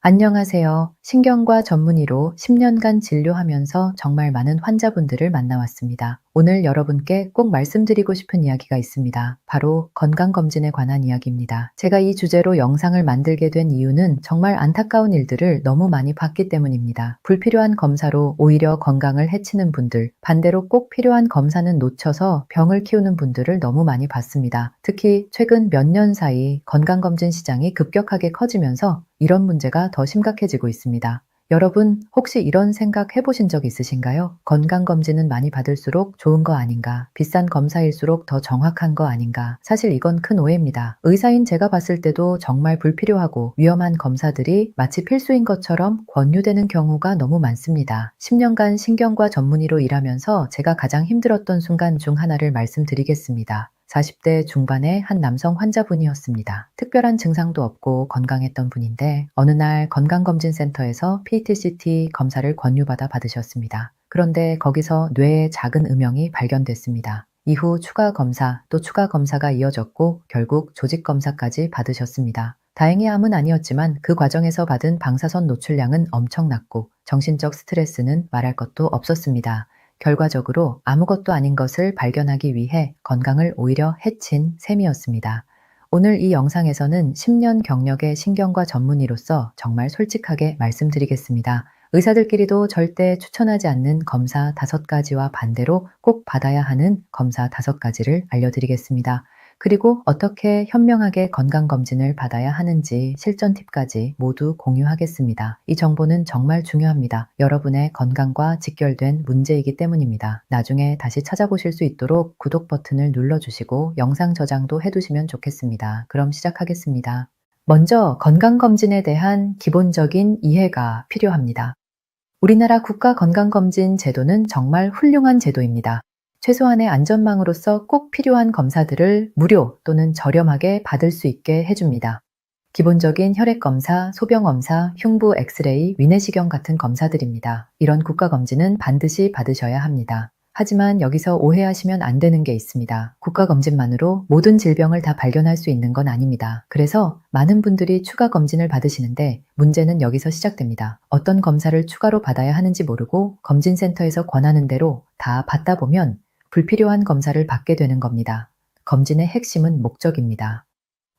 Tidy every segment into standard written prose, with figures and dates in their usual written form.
안녕하세요. 신경과 전문의로 10년간 진료하면서 정말 많은 환자분들을 만나왔습니다. 오늘 여러분께 꼭 말씀드리고 싶은 이야기가 있습니다. 바로 건강검진에 관한 이야기입니다. 제가 이 주제로 영상을 만들게 된 이유는 정말 안타까운 일들을 너무 많이 봤기 때문입니다. 불필요한 검사로 오히려 건강을 해치는 분들, 반대로 꼭 필요한 검사는 놓쳐서 병을 키우는 분들을 너무 많이 봤습니다. 특히 최근 몇 년 사이 건강검진 시장이 급격하게 커지면서 이런 문제가 더 심각해지고 있습니다. 여러분, 혹시 이런 생각 해보신 적 있으신가요? 건강검진은 많이 받을수록 좋은 거 아닌가? 비싼 검사일수록 더 정확한 거 아닌가? 사실 이건 큰 오해입니다. 의사인 제가 봤을 때도 정말 불필요하고 위험한 검사들이 마치 필수인 것처럼 권유되는 경우가 너무 많습니다. 10년간 신경과 전문의로 일하면서 제가 가장 힘들었던 순간 중 하나를 말씀드리겠습니다. 40대 중반의 한 남성 환자분이었습니다. 특별한 증상도 없고 건강했던 분인데 어느 날 건강검진센터에서 PET-CT 검사를 권유받아 받으셨습니다. 그런데 거기서 뇌에 작은 음영이 발견됐습니다. 이후 추가 검사 또 추가 검사가 이어졌고 결국 조직 검사까지 받으셨습니다. 다행히 암은 아니었지만 그 과정에서 받은 방사선 노출량은 엄청났고 정신적 스트레스는 말할 것도 없었습니다. 결과적으로 아무것도 아닌 것을 발견하기 위해 건강을 오히려 해친 셈이었습니다. 오늘 이 영상에서는 10년 경력의 신경과 전문의로서 정말 솔직하게 말씀드리겠습니다. 의사들끼리도 절대 추천하지 않는 검사 5가지와 반대로 꼭 받아야 하는 검사 5가지를 알려드리겠습니다. 그리고 어떻게 현명하게 건강검진을 받아야 하는지 실전 팁까지 모두 공유하겠습니다. 이 정보는 정말 중요합니다. 여러분의 건강과 직결된 문제이기 때문입니다. 나중에 다시 찾아보실 수 있도록 구독 버튼을 눌러주시고 영상 저장도 해두시면 좋겠습니다. 그럼 시작하겠습니다. 먼저 건강검진에 대한 기본적인 이해가 필요합니다. 우리나라 국가건강검진 제도는 정말 훌륭한 제도입니다. 최소한의 안전망으로서 꼭 필요한 검사들을 무료 또는 저렴하게 받을 수 있게 해줍니다. 기본적인 혈액검사, 소변검사, 흉부 엑스레이, 위내시경 같은 검사들입니다. 이런 국가검진은 반드시 받으셔야 합니다. 하지만 여기서 오해하시면 안 되는 게 있습니다. 국가검진만으로 모든 질병을 다 발견할 수 있는 건 아닙니다. 그래서 많은 분들이 추가 검진을 받으시는데 문제는 여기서 시작됩니다. 어떤 검사를 추가로 받아야 하는지 모르고 검진센터에서 권하는 대로 다 받다 보면 불필요한 검사를 받게 되는 겁니다. 검진의 핵심은 목적입니다.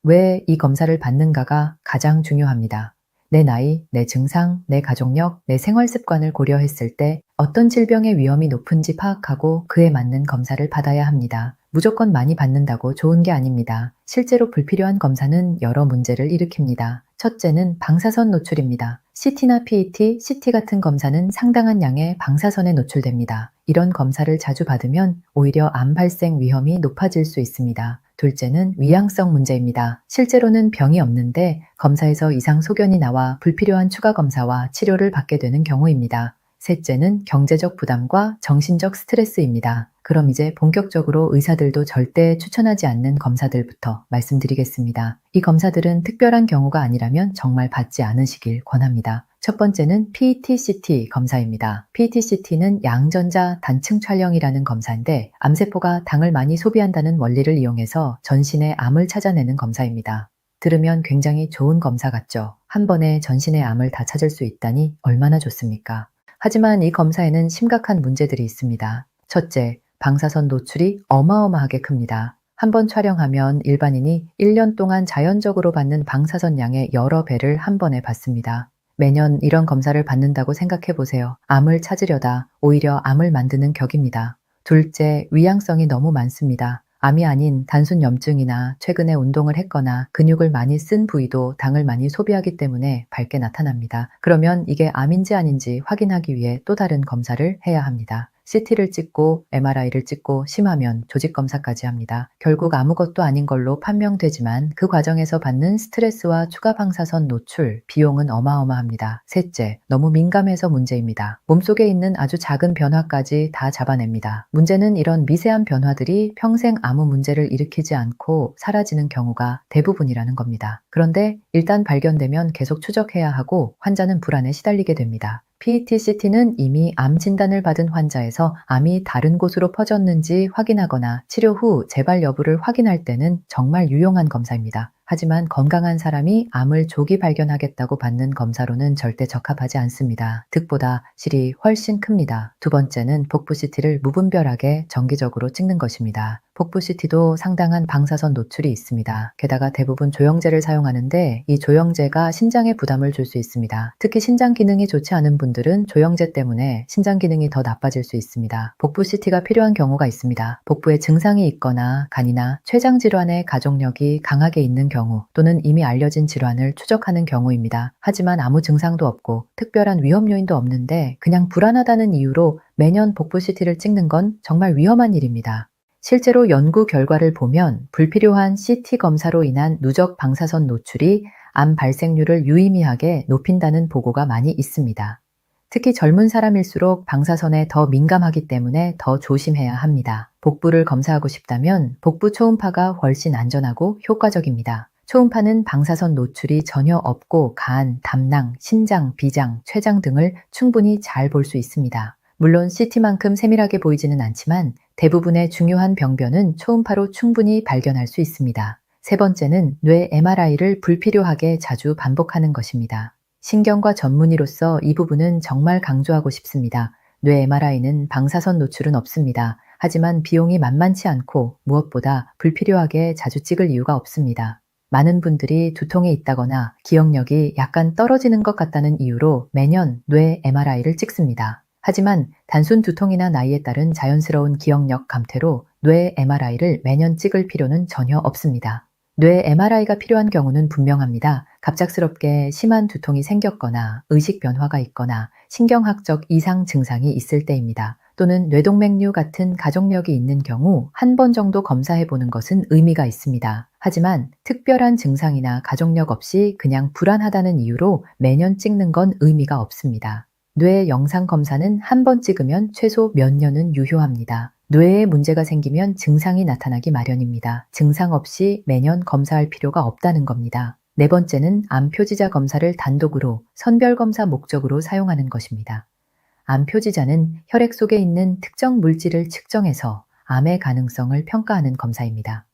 왜 이 검사를 받는가가 가장 중요합니다. 내 나이, 내 증상, 내 가족력, 내 생활 습관을 고려했을 때 어떤 질병의 위험이 높은지 파악하고 그에 맞는 검사를 받아야 합니다. 무조건 많이 받는다고 좋은 게 아닙니다. 실제로 불필요한 검사는 여러 문제를 일으킵니다. 첫째는 방사선 노출입니다. CT나 PET, CT 같은 검사는 상당한 양의 방사선에 노출됩니다. 이런 검사를 자주 받으면 오히려 암 발생 위험이 높아질 수 있습니다. 둘째는 위양성 문제입니다. 실제로는 병이 없는데 검사에서 이상 소견이 나와 불필요한 추가 검사와 치료를 받게 되는 경우입니다. 셋째는 경제적 부담과 정신적 스트레스입니다. 그럼 이제 본격적으로 의사들도 절대 추천하지 않는 검사들부터 말씀드리겠습니다. 이 검사들은 특별한 경우가 아니라면 정말 받지 않으시길 권합니다. 첫 번째는 PET-CT 검사입니다. PET-CT는 양전자 단층 촬영이라는 검사인데 암세포가 당을 많이 소비한다는 원리를 이용해서 전신의 암을 찾아내는 검사입니다. 들으면 굉장히 좋은 검사 같죠? 한 번에 전신의 암을 다 찾을 수 있다니 얼마나 좋습니까? 하지만 이 검사에는 심각한 문제들이 있습니다. 첫째, 방사선 노출이 어마어마하게 큽니다. 한 번 촬영하면 일반인이 1년 동안 자연적으로 받는 방사선 양의 여러 배를 한 번에 받습니다. 매년 이런 검사를 받는다고 생각해 보세요. 암을 찾으려다 오히려 암을 만드는 격입니다. 둘째, 위양성이 너무 많습니다. 암이 아닌 단순 염증이나 최근에 운동을 했거나 근육을 많이 쓴 부위도 당을 많이 소비하기 때문에 밝게 나타납니다. 그러면 이게 암인지 아닌지 확인하기 위해 또 다른 검사를 해야 합니다. CT를 찍고 MRI를 찍고 심하면 조직검사까지 합니다. 결국 아무것도 아닌 걸로 판명되지만 그 과정에서 받는 스트레스와 추가 방사선 노출, 비용은 어마어마합니다. 셋째, 너무 민감해서 문제입니다. 몸속에 있는 아주 작은 변화까지 다 잡아냅니다. 문제는 이런 미세한 변화들이 평생 아무 문제를 일으키지 않고 사라지는 경우가 대부분이라는 겁니다. 그런데 일단 발견되면 계속 추적해야 하고 환자는 불안에 시달리게 됩니다. PET-CT는 이미 암 진단을 받은 환자에서 암이 다른 곳으로 퍼졌는지 확인하거나 치료 후 재발 여부를 확인할 때는 정말 유용한 검사입니다. 하지만 건강한 사람이 암을 조기 발견하겠다고 받는 검사로는 절대 적합하지 않습니다. 득보다 실이 훨씬 큽니다. 두 번째는 복부 CT를 무분별하게 정기적으로 찍는 것입니다. 복부 CT도 상당한 방사선 노출이 있습니다. 게다가 대부분 조영제를 사용하는데 이 조영제가 신장에 부담을 줄 수 있습니다. 특히 신장 기능이 좋지 않은 분들은 조영제 때문에 신장 기능이 더 나빠질 수 있습니다. 복부 CT가 필요한 경우가 있습니다. 복부에 증상이 있거나 간이나 췌장 질환의 가족력이 강하게 있는 경우 또는 이미 알려진 질환을 추적하는 경우입니다. 하지만 아무 증상도 없고 특별한 위험 요인도 없는데 그냥 불안하다는 이유로 매년 복부 CT를 찍는 건 정말 위험한 일입니다. 실제로 연구 결과를 보면 불필요한 CT 검사로 인한 누적 방사선 노출이 암 발생률을 유의미하게 높인다는 보고가 많이 있습니다. 특히 젊은 사람일수록 방사선에 더 민감하기 때문에 더 조심해야 합니다. 복부를 검사하고 싶다면 복부 초음파가 훨씬 안전하고 효과적입니다. 초음파는 방사선 노출이 전혀 없고 간, 담낭, 신장, 비장, 췌장 등을 충분히 잘 볼 수 있습니다. 물론 CT만큼 세밀하게 보이지는 않지만 대부분의 중요한 병변은 초음파로 충분히 발견할 수 있습니다. 세 번째는 뇌 MRI를 불필요하게 자주 반복하는 것입니다. 신경과 전문의로서 이 부분은 정말 강조하고 싶습니다. 뇌 MRI는 방사선 노출은 없습니다. 하지만 비용이 만만치 않고 무엇보다 불필요하게 자주 찍을 이유가 없습니다. 많은 분들이 두통이 있다거나 기억력이 약간 떨어지는 것 같다는 이유로 매년 뇌 MRI를 찍습니다. 하지만 단순 두통이나 나이에 따른 자연스러운 기억력 감퇴로 뇌 MRI를 매년 찍을 필요는 전혀 없습니다. 뇌 MRI가 필요한 경우는 분명합니다. 갑작스럽게 심한 두통이 생겼거나 의식 변화가 있거나 신경학적 이상 증상이 있을 때입니다. 또는 뇌동맥류 같은 가족력이 있는 경우 한 번 정도 검사해 보는 것은 의미가 있습니다. 하지만 특별한 증상이나 가족력 없이 그냥 불안하다는 이유로 매년 찍는 건 의미가 없습니다. 뇌 영상 검사는 한 번 찍으면 최소 몇 년은 유효합니다. 뇌에 문제가 생기면 증상이 나타나기 마련입니다. 증상 없이 매년 검사할 필요가 없다는 겁니다. 네 번째는 암 표지자 검사를 단독으로 선별 검사 목적으로 사용하는 것입니다. 암 표지자는 혈액 속에 있는 특정 물질을 측정해서 암의 가능성을 평가하는 검사입니다.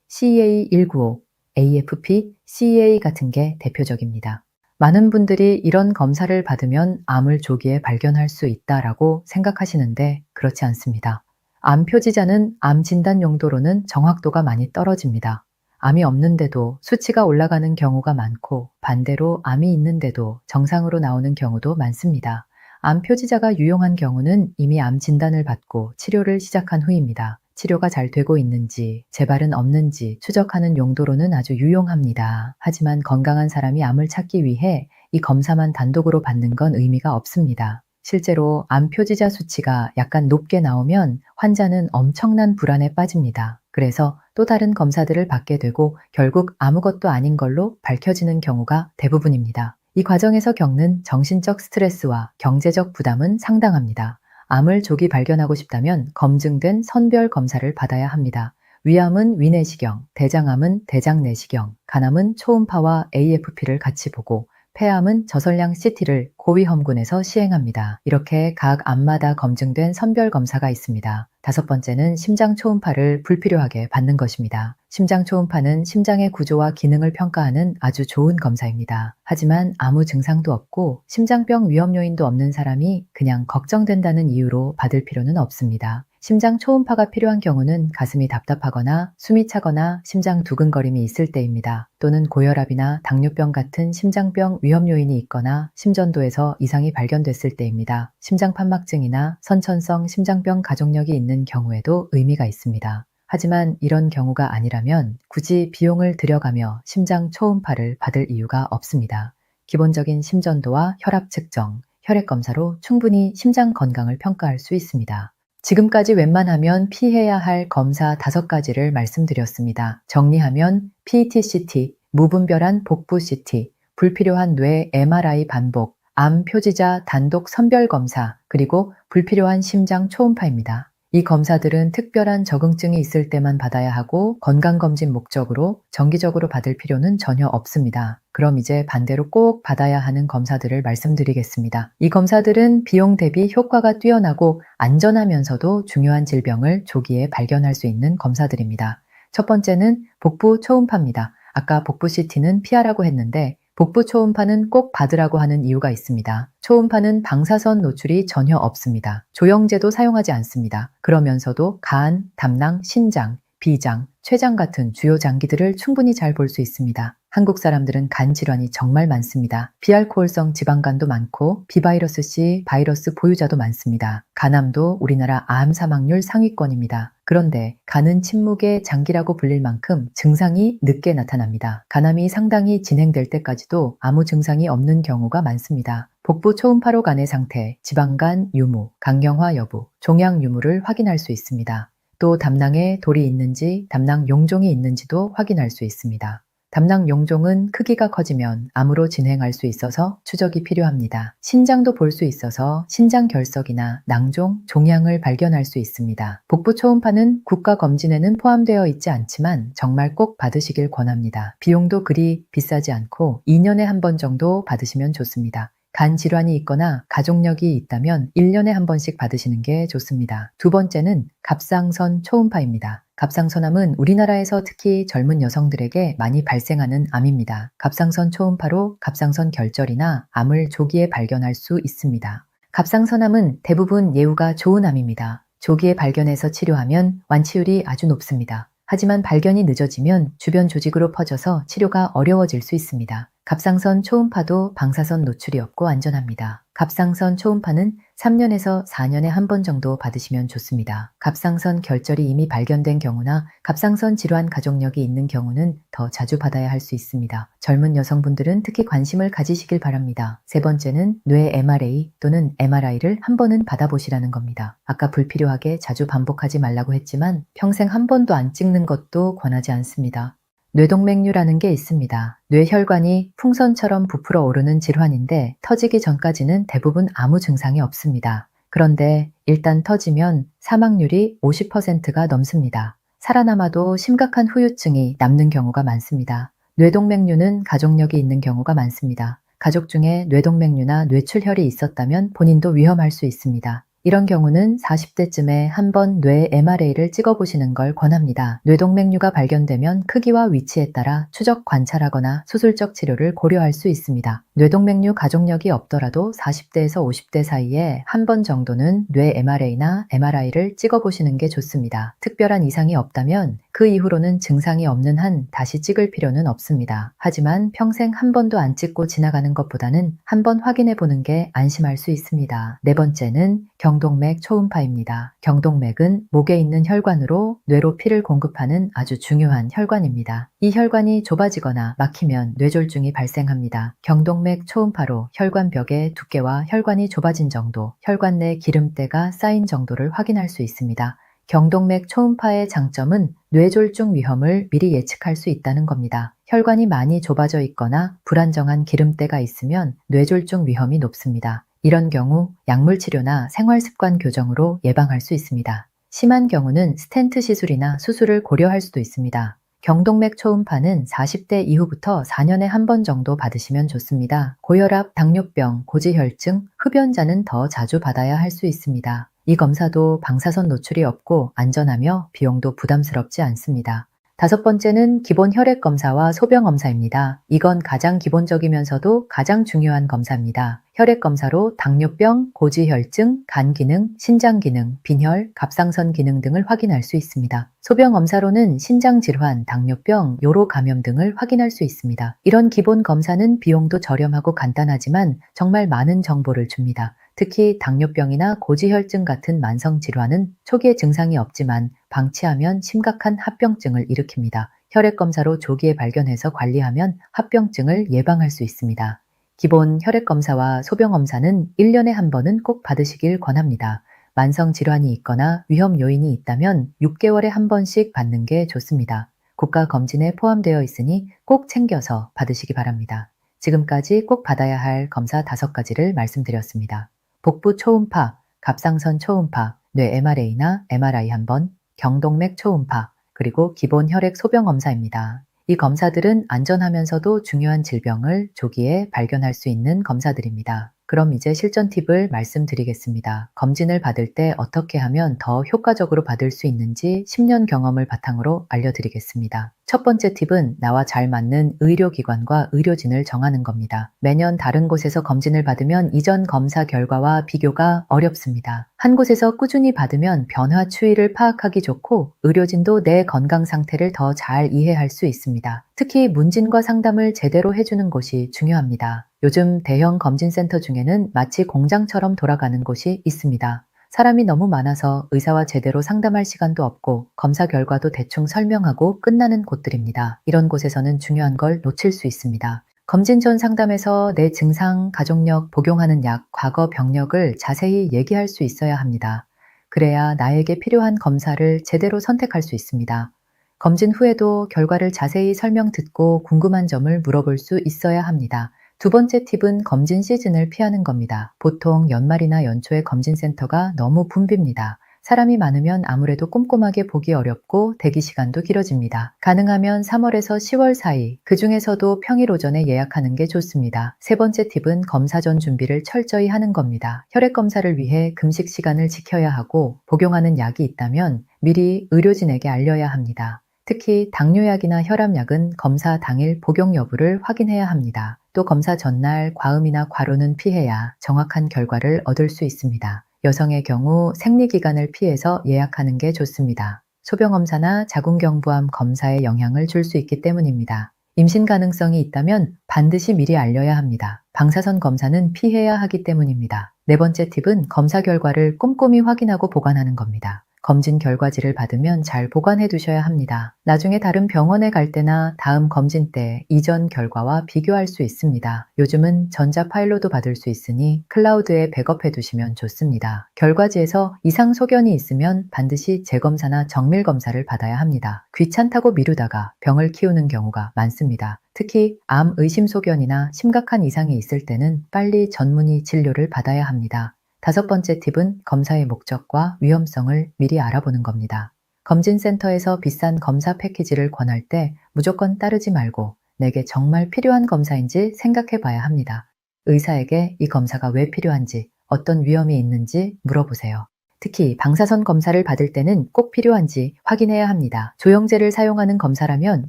CA195, AFP, CA 같은 게 대표적입니다. 많은 분들이 이런 검사를 받으면 암을 조기에 발견할 수 있다라고 생각하시는데 그렇지 않습니다. 암 표지자는 암 진단 용도로는 정확도가 많이 떨어집니다. 암이 없는데도 수치가 올라가는 경우가 많고 반대로 암이 있는데도 정상으로 나오는 경우도 많습니다. 암 표지자가 유용한 경우는 이미 암 진단을 받고 치료를 시작한 후입니다. 치료가 잘 되고 있는지, 재발은 없는지 추적하는 용도로는 아주 유용합니다. 하지만 건강한 사람이 암을 찾기 위해 이 검사만 단독으로 받는 건 의미가 없습니다. 실제로 암 표지자 수치가 약간 높게 나오면 환자는 엄청난 불안에 빠집니다. 그래서 또 다른 검사들을 받게 되고 결국 아무것도 아닌 걸로 밝혀지는 경우가 대부분입니다. 이 과정에서 겪는 정신적 스트레스와 경제적 부담은 상당합니다. 암을 조기 발견하고 싶다면 검증된 선별 검사를 받아야 합니다. 위암은 위내시경, 대장암은 대장내시경, 간암은 초음파와 AFP를 같이 보고 폐암은 저설량 CT를 고위험군에서 시행합니다. 이렇게 각 암마다 검증된 선별 검사가 있습니다. 다섯 번째는 심장 초음파를 불필요하게 받는 것입니다. 심장 초음파는 심장의 구조와 기능을 평가하는 아주 좋은 검사입니다. 하지만 아무 증상도 없고 심장병 위험 요인도 없는 사람이 그냥 걱정된다는 이유로 받을 필요는 없습니다. 심장 초음파가 필요한 경우는 가슴이 답답하거나 숨이 차거나 심장 두근거림이 있을 때입니다. 또는 고혈압이나 당뇨병 같은 심장병 위험 요인이 있거나 심전도에서 이상이 발견됐을 때입니다. 심장판막증이나 선천성 심장병 가족력이 있는 경우에도 의미가 있습니다. 하지만 이런 경우가 아니라면 굳이 비용을 들여가며 심장 초음파를 받을 이유가 없습니다. 기본적인 심전도와 혈압 측정, 혈액 검사로 충분히 심장 건강을 평가할 수 있습니다. 지금까지 웬만하면 피해야 할 검사 5가지를 말씀드렸습니다. 정리하면 PET-CT, 무분별한 복부 CT, 불필요한 뇌 MRI 반복, 암 표지자 단독 선별 검사, 그리고 불필요한 심장 초음파입니다. 이 검사들은 특별한 적응증이 있을 때만 받아야 하고 건강검진 목적으로 정기적으로 받을 필요는 전혀 없습니다. 그럼 이제 반대로 꼭 받아야 하는 검사들을 말씀드리겠습니다. 이 검사들은 비용 대비 효과가 뛰어나고 안전하면서도 중요한 질병을 조기에 발견할 수 있는 검사들입니다. 첫 번째는 복부 초음파입니다. 아까 복부 CT는 피하라고 했는데 복부 초음파는 꼭 받으라고 하는 이유가 있습니다. 초음파는 방사선 노출이 전혀 없습니다. 조영제도 사용하지 않습니다. 그러면서도 간, 담낭, 신장, 비장, 췌장 같은 주요 장기들을 충분히 잘 볼 수 있습니다. 한국 사람들은 간 질환이 정말 많습니다. 비알코올성 지방간도 많고 비바이러스 C 바이러스 보유자도 많습니다. 간암도 우리나라 암 사망률 상위권입니다. 그런데 간은 침묵의 장기라고 불릴 만큼 증상이 늦게 나타납니다. 간암이 상당히 진행될 때까지도 아무 증상이 없는 경우가 많습니다. 복부 초음파로 간의 상태, 지방간 유무, 강경화 여부, 종양 유무를 확인할 수 있습니다. 또 담낭에 돌이 있는지, 담낭 용종이 있는지도 확인할 수 있습니다. 담낭 용종은 크기가 커지면 암으로 진행할 수 있어서 추적이 필요합니다. 신장도 볼 수 있어서 신장 결석이나 낭종, 종양을 발견할 수 있습니다. 복부 초음파는 국가 검진에는 포함되어 있지 않지만 정말 꼭 받으시길 권합니다. 비용도 그리 비싸지 않고 2년에 한 번 정도 받으시면 좋습니다. 간 질환이 있거나 가족력이 있다면 1년에 한 번씩 받으시는 게 좋습니다. 두 번째는 갑상선 초음파입니다. 갑상선암은 우리나라에서 특히 젊은 여성들에게 많이 발생하는 암입니다. 갑상선 초음파로 갑상선 결절이나 암을 조기에 발견할 수 있습니다. 갑상선암은 대부분 예후가 좋은 암입니다. 조기에 발견해서 치료하면 완치율이 아주 높습니다. 하지만 발견이 늦어지면 주변 조직으로 퍼져서 치료가 어려워질 수 있습니다. 갑상선 초음파도 방사선 노출이 없고 안전합니다. 갑상선 초음파는 3년에서 4년에 한 번 정도 받으시면 좋습니다. 갑상선 결절이 이미 발견된 경우나 갑상선 질환 가족력이 있는 경우는 더 자주 받아야 할 수 있습니다. 젊은 여성분들은 특히 관심을 가지시길 바랍니다. 세 번째는 뇌 MRA 또는 MRI를 한 번은 받아보시라는 겁니다. 아까 불필요하게 자주 반복하지 말라고 했지만 평생 한 번도 안 찍는 것도 권하지 않습니다. 뇌동맥류라는 게 있습니다. 뇌혈관이 풍선처럼 부풀어 오르는 질환인데 터지기 전까지는 대부분 아무 증상이 없습니다. 그런데 일단 터지면 사망률이 50%가 넘습니다. 살아남아도 심각한 후유증이 남는 경우가 많습니다. 뇌동맥류는 가족력이 있는 경우가 많습니다. 가족 중에 뇌동맥류나 뇌출혈이 있었다면 본인도 위험할 수 있습니다. 이런 경우는 40대쯤에 한번 뇌 MRA를 찍어보시는 걸 권합니다. 뇌동맥류가 발견되면 크기와 위치에 따라 추적 관찰하거나 수술적 치료를 고려할 수 있습니다. 뇌동맥류 가족력이 없더라도 40대에서 50대 사이에 한 번 정도는 뇌 MRA나 MRI를 찍어보시는 게 좋습니다. 특별한 이상이 없다면 그 이후로는 증상이 없는 한 다시 찍을 필요는 없습니다. 하지만 평생 한 번도 안 찍고 지나가는 것보다는 한 번 확인해 보는 게 안심할 수 있습니다. 네 번째는 경동맥 초음파입니다. 경동맥은 목에 있는 혈관으로 뇌로 피를 공급하는 아주 중요한 혈관입니다. 이 혈관이 좁아지거나 막히면 뇌졸중이 발생합니다. 경동맥 초음파로 혈관벽의 두께와 혈관이 좁아진 정도, 혈관 내 기름때가 쌓인 정도를 확인할 수 있습니다. 경동맥 초음파의 장점은 뇌졸중 위험을 미리 예측할 수 있다는 겁니다. 혈관이 많이 좁아져 있거나 불안정한 기름때가 있으면 뇌졸중 위험이 높습니다. 이런 경우 약물 치료나 생활습관 교정으로 예방할 수 있습니다. 심한 경우는 스텐트 시술이나 수술을 고려할 수도 있습니다. 경동맥 초음파는 40대 이후부터 4년에 한 번 정도 받으시면 좋습니다. 고혈압, 당뇨병, 고지혈증, 흡연자는 더 자주 받아야 할 수 있습니다. 이 검사도 방사선 노출이 없고 안전하며 비용도 부담스럽지 않습니다. 다섯 번째는 기본 혈액 검사와 소변 검사입니다. 이건 가장 기본적이면서도 가장 중요한 검사입니다. 혈액 검사로 당뇨병, 고지혈증, 간 기능, 신장 기능, 빈혈, 갑상선 기능 등을 확인할 수 있습니다. 소변 검사로는 신장 질환, 당뇨병, 요로 감염 등을 확인할 수 있습니다. 이런 기본 검사는 비용도 저렴하고 간단하지만 정말 많은 정보를 줍니다. 특히 당뇨병이나 고지혈증 같은 만성 질환은 초기에 증상이 없지만 방치하면 심각한 합병증을 일으킵니다. 혈액검사로 조기에 발견해서 관리하면 합병증을 예방할 수 있습니다. 기본 혈액검사와 소변검사는 1년에 한 번은 꼭 받으시길 권합니다. 만성 질환이 있거나 위험 요인이 있다면 6개월에 한 번씩 받는 게 좋습니다. 국가 검진에 포함되어 있으니 꼭 챙겨서 받으시기 바랍니다. 지금까지 꼭 받아야 할 검사 5가지를 말씀드렸습니다. 복부 초음파, 갑상선 초음파, 뇌 MRA나 MRI 한 번, 경동맥 초음파, 그리고 기본 혈액 소변 검사입니다. 이 검사들은 안전하면서도 중요한 질병을 조기에 발견할 수 있는 검사들입니다. 그럼 이제 실전 팁을 말씀드리겠습니다. 검진을 받을 때 어떻게 하면 더 효과적으로 받을 수 있는지 10년 경험을 바탕으로 알려드리겠습니다. 첫 번째 팁은 나와 잘 맞는 의료기관과 의료진을 정하는 겁니다. 매년 다른 곳에서 검진을 받으면 이전 검사 결과와 비교가 어렵습니다. 한 곳에서 꾸준히 받으면 변화 추이를 파악하기 좋고 의료진도 내 건강 상태를 더 잘 이해할 수 있습니다. 특히 문진과 상담을 제대로 해주는 곳이 중요합니다. 요즘 대형 검진센터 중에는 마치 공장처럼 돌아가는 곳이 있습니다. 사람이 너무 많아서 의사와 제대로 상담할 시간도 없고 검사 결과도 대충 설명하고 끝나는 곳들입니다. 이런 곳에서는 중요한 걸 놓칠 수 있습니다. 검진 전 상담에서 내 증상, 가족력, 복용하는 약, 과거 병력을 자세히 얘기할 수 있어야 합니다. 그래야 나에게 필요한 검사를 제대로 선택할 수 있습니다. 검진 후에도 결과를 자세히 설명 듣고 궁금한 점을 물어볼 수 있어야 합니다. 두 번째 팁은 검진 시즌을 피하는 겁니다. 보통 연말이나 연초에 검진센터가 너무 붐빕니다. 사람이 많으면 아무래도 꼼꼼하게 보기 어렵고 대기 시간도 길어집니다. 가능하면 3월에서 10월 사이, 그 중에서도 평일 오전에 예약하는 게 좋습니다. 세 번째 팁은 검사 전 준비를 철저히 하는 겁니다. 혈액 검사를 위해 금식 시간을 지켜야 하고 복용하는 약이 있다면 미리 의료진에게 알려야 합니다. 특히 당뇨약이나 혈압약은 검사 당일 복용 여부를 확인해야 합니다. 또 검사 전날 과음이나 과로는 피해야 정확한 결과를 얻을 수 있습니다. 여성의 경우 생리기간을 피해서 예약하는 게 좋습니다. 소변검사나 자궁경부암 검사에 영향을 줄 수 있기 때문입니다. 임신 가능성이 있다면 반드시 미리 알려야 합니다. 방사선 검사는 피해야 하기 때문입니다. 네 번째 팁은 검사 결과를 꼼꼼히 확인하고 보관하는 겁니다. 검진 결과지를 받으면 잘 보관해 두셔야 합니다. 나중에 다른 병원에 갈 때나 다음 검진 때 이전 결과와 비교할 수 있습니다. 요즘은 전자 파일로도 받을 수 있으니 클라우드에 백업해 두시면 좋습니다. 결과지에서 이상 소견이 있으면 반드시 재검사나 정밀 검사를 받아야 합니다. 귀찮다고 미루다가 병을 키우는 경우가 많습니다. 특히 암 의심 소견이나 심각한 이상이 있을 때는 빨리 전문의 진료를 받아야 합니다. 다섯 번째 팁은 검사의 목적과 위험성을 미리 알아보는 겁니다. 검진센터에서 비싼 검사 패키지를 권할 때 무조건 따르지 말고 내게 정말 필요한 검사인지 생각해 봐야 합니다. 의사에게 이 검사가 왜 필요한지, 어떤 위험이 있는지 물어보세요. 특히 방사선 검사를 받을 때는 꼭 필요한지 확인해야 합니다. 조영제를 사용하는 검사라면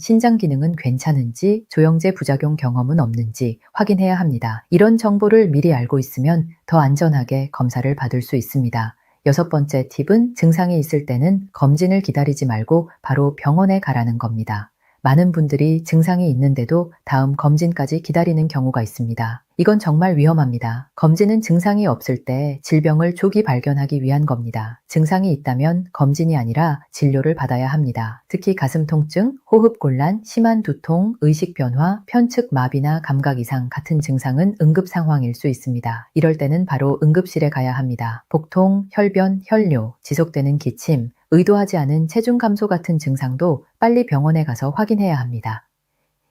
신장 기능은 괜찮은지, 조영제 부작용 경험은 없는지 확인해야 합니다. 이런 정보를 미리 알고 있으면 더 안전하게 검사를 받을 수 있습니다. 여섯 번째 팁은 증상이 있을 때는 검진을 기다리지 말고 바로 병원에 가라는 겁니다. 많은 분들이 증상이 있는데도 다음 검진까지 기다리는 경우가 있습니다. 이건 정말 위험합니다. 검진은 증상이 없을 때 질병을 조기 발견하기 위한 겁니다. 증상이 있다면 검진이 아니라 진료를 받아야 합니다. 특히 가슴 통증, 호흡곤란, 심한 두통, 의식 변화, 편측 마비나 감각 이상 같은 증상은 응급 상황일 수 있습니다. 이럴 때는 바로 응급실에 가야 합니다. 복통, 혈변, 혈뇨, 지속되는 기침, 의도하지 않은 체중 감소 같은 증상도 빨리 병원에 가서 확인해야 합니다.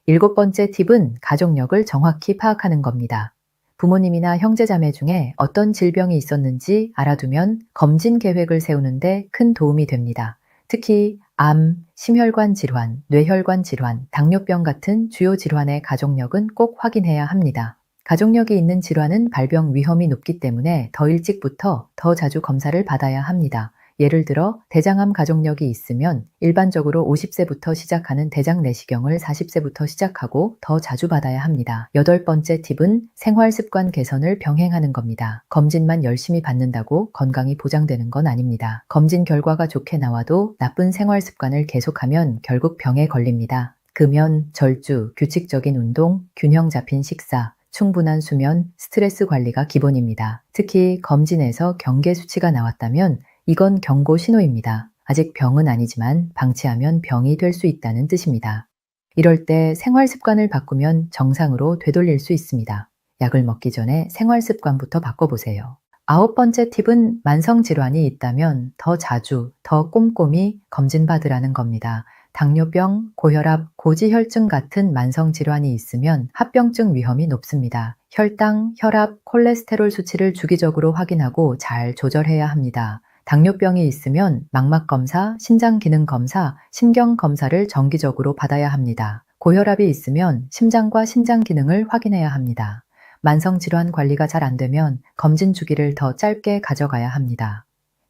일곱 번째 팁은 가족력을 정확히 파악하는 겁니다. 부모님이나 형제자매 중에 어떤 질병이 있었는지 알아두면 검진 계획을 세우는데 큰 도움이 됩니다. 특히 암, 심혈관 질환, 뇌혈관 질환, 당뇨병 같은 주요 질환의 가족력은 꼭 확인해야 합니다. 가족력이 있는 질환은 발병 위험이 높기 때문에 더 일찍부터 더 자주 검사를 받아야 합니다. 예를 들어 대장암 가족력이 있으면 일반적으로 50세부터 시작하는 대장 내시경을 40세부터 시작하고 더 자주 받아야 합니다. 여덟 번째 팁은 생활습관 개선을 병행하는 겁니다. 검진만 열심히 받는다고 건강이 보장되는 건 아닙니다. 검진 결과가 좋게 나와도 나쁜 생활습관을 계속하면 결국 병에 걸립니다. 금연, 절주, 규칙적인 운동, 균형 잡힌 식사, 충분한 수면, 스트레스 관리가 기본입니다. 특히 검진에서 경계 수치가 나왔다면 이건 경고 신호입니다. 아직 병은 아니지만 방치하면 병이 될 수 있다는 뜻입니다. 이럴 때 생활 습관을 바꾸면 정상으로 되돌릴 수 있습니다. 약을 먹기 전에 생활 습관부터 바꿔보세요. 아홉 번째 팁은 만성 질환이 있다면 더 자주, 더 꼼꼼히 검진받으라는 겁니다. 당뇨병, 고혈압, 고지혈증 같은 만성 질환이 있으면 합병증 위험이 높습니다. 혈당, 혈압, 콜레스테롤 수치를 주기적으로 확인하고 잘 조절해야 합니다. 당뇨병이 있으면 망막검사, 신장기능검사, 신경검사를 정기적으로 받아야 합니다. 고혈압이 있으면 심장과 신장 기능을 확인해야 합니다. 만성질환 관리가 잘 안 되면 검진 주기를 더 짧게 가져가야 합니다.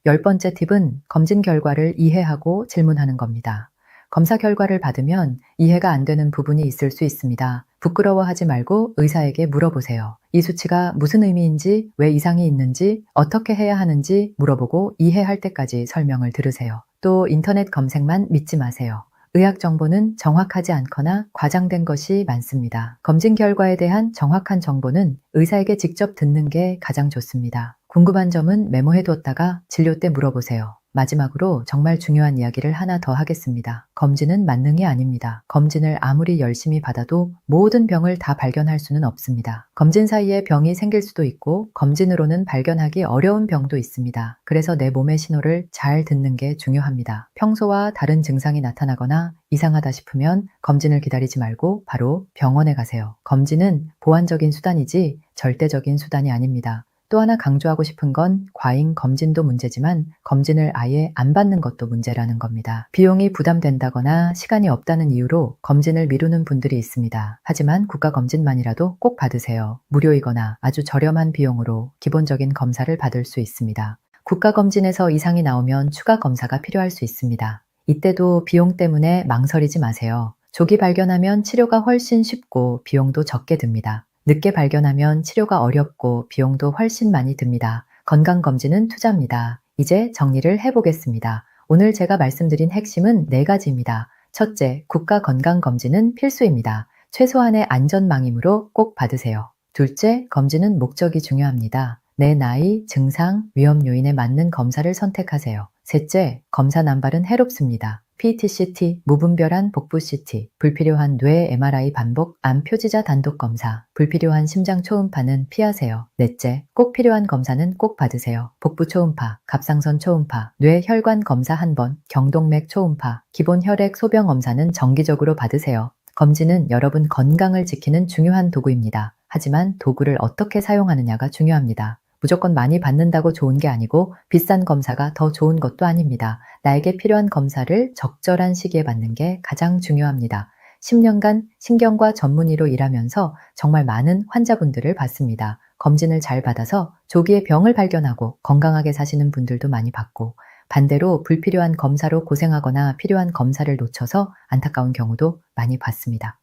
10번째 팁은 검진 결과를 이해하고 질문하는 겁니다. 검사 결과를 받으면 이해가 안 되는 부분이 있을 수 있습니다. 부끄러워하지 말고 의사에게 물어보세요. 이 수치가 무슨 의미인지, 왜 이상이 있는지, 어떻게 해야 하는지 물어보고 이해할 때까지 설명을 들으세요. 또 인터넷 검색만 믿지 마세요. 의학 정보는 정확하지 않거나 과장된 것이 많습니다. 검진 결과에 대한 정확한 정보는 의사에게 직접 듣는 게 가장 좋습니다. 궁금한 점은 메모해 두었다가 진료 때 물어보세요. 마지막으로 정말 중요한 이야기를 하나 더 하겠습니다. 검진은 만능이 아닙니다. 검진을 아무리 열심히 받아도 모든 병을 다 발견할 수는 없습니다. 검진 사이에 병이 생길 수도 있고 검진으로는 발견하기 어려운 병도 있습니다. 그래서 내 몸의 신호를 잘 듣는 게 중요합니다. 평소와 다른 증상이 나타나거나 이상하다 싶으면 검진을 기다리지 말고 바로 병원에 가세요. 검진은 보완적인 수단이지 절대적인 수단이 아닙니다. 또 하나 강조하고 싶은 건 과잉 검진도 문제지만 검진을 아예 안 받는 것도 문제라는 겁니다. 비용이 부담된다거나 시간이 없다는 이유로 검진을 미루는 분들이 있습니다. 하지만 국가검진만이라도 꼭 받으세요. 무료이거나 아주 저렴한 비용으로 기본적인 검사를 받을 수 있습니다. 국가검진에서 이상이 나오면 추가 검사가 필요할 수 있습니다. 이때도 비용 때문에 망설이지 마세요. 조기 발견하면 치료가 훨씬 쉽고 비용도 적게 듭니다. 늦게 발견하면 치료가 어렵고 비용도 훨씬 많이 듭니다. 건강검진은 투자입니다. 이제 정리를 해보겠습니다. 오늘 제가 말씀드린 핵심은 4가지입니다. 첫째, 국가건강검진은 필수입니다. 최소한의 안전망이므로 꼭 받으세요. 둘째, 검진은 목적이 중요합니다. 내 나이, 증상, 위험 요인에 맞는 검사를 선택하세요. 셋째, 검사 남발은 해롭습니다. PET-CT, 무분별한 복부 CT, 불필요한 뇌 MRI 반복, 암 표지자 단독 검사, 불필요한 심장 초음파는 피하세요. 넷째, 꼭 필요한 검사는 꼭 받으세요. 복부 초음파, 갑상선 초음파, 뇌 혈관 검사 1번, 경동맥 초음파, 기본 혈액 소변 검사는 정기적으로 받으세요. 검진은 여러분 건강을 지키는 중요한 도구입니다. 하지만 도구를 어떻게 사용하느냐가 중요합니다. 무조건 많이 받는다고 좋은 게 아니고 비싼 검사가 더 좋은 것도 아닙니다. 나에게 필요한 검사를 적절한 시기에 받는 게 가장 중요합니다. 10년간 신경과 전문의로 일하면서 정말 많은 환자분들을 봤습니다. 검진을 잘 받아서 조기에 병을 발견하고 건강하게 사시는 분들도 많이 봤고 반대로 불필요한 검사로 고생하거나 필요한 검사를 놓쳐서 안타까운 경우도 많이 봤습니다.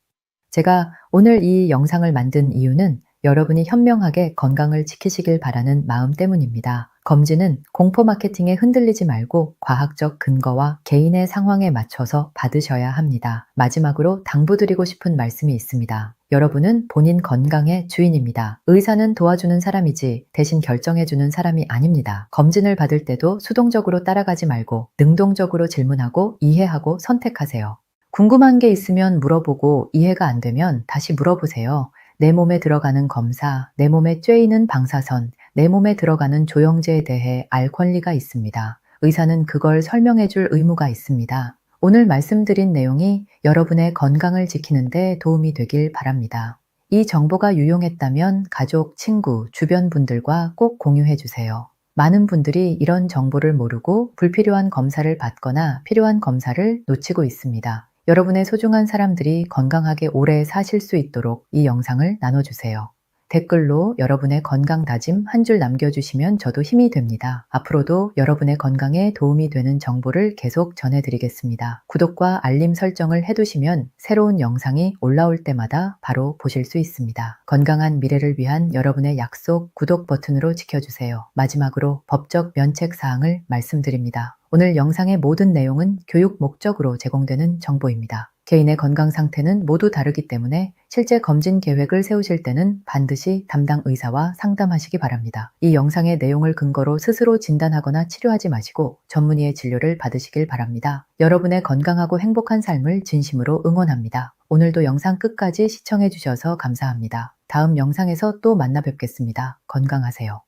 제가 오늘 이 영상을 만든 이유는 여러분이 현명하게 건강을 지키시길 바라는 마음 때문입니다. 검진은 공포 마케팅에 흔들리지 말고 과학적 근거와 개인의 상황에 맞춰서 받으셔야 합니다. 마지막으로 당부드리고 싶은 말씀이 있습니다. 여러분은 본인 건강의 주인입니다. 의사는 도와주는 사람이지 대신 결정해주는 사람이 아닙니다. 검진을 받을 때도 수동적으로 따라가지 말고 능동적으로 질문하고 이해하고 선택하세요. 궁금한 게 있으면 물어보고 이해가 안 되면 다시 물어보세요. 내 몸에 들어가는 검사, 내 몸에 쬐이는 방사선, 내 몸에 들어가는 조영제에 대해 알 권리가 있습니다. 의사는 그걸 설명해 줄 의무가 있습니다. 오늘 말씀드린 내용이 여러분의 건강을 지키는 데 도움이 되길 바랍니다. 이 정보가 유용했다면 가족, 친구, 주변 분들과 꼭 공유해 주세요. 많은 분들이 이런 정보를 모르고 불필요한 검사를 받거나 필요한 검사를 놓치고 있습니다. 여러분의 소중한 사람들이 건강하게 오래 사실 수 있도록 이 영상을 나눠주세요. 댓글로 여러분의 건강 다짐 한 줄 남겨주시면 저도 힘이 됩니다. 앞으로도 여러분의 건강에 도움이 되는 정보를 계속 전해드리겠습니다. 구독과 알림 설정을 해두시면 새로운 영상이 올라올 때마다 바로 보실 수 있습니다. 건강한 미래를 위한 여러분의 약속 구독 버튼으로 지켜주세요. 마지막으로 법적 면책 사항을 말씀드립니다. 오늘 영상의 모든 내용은 교육 목적으로 제공되는 정보입니다. 개인의 건강 상태는 모두 다르기 때문에 실제 검진 계획을 세우실 때는 반드시 담당 의사와 상담하시기 바랍니다. 이 영상의 내용을 근거로 스스로 진단하거나 치료하지 마시고 전문의의 진료를 받으시길 바랍니다. 여러분의 건강하고 행복한 삶을 진심으로 응원합니다. 오늘도 영상 끝까지 시청해 주셔서 감사합니다. 다음 영상에서 또 만나 뵙겠습니다. 건강하세요.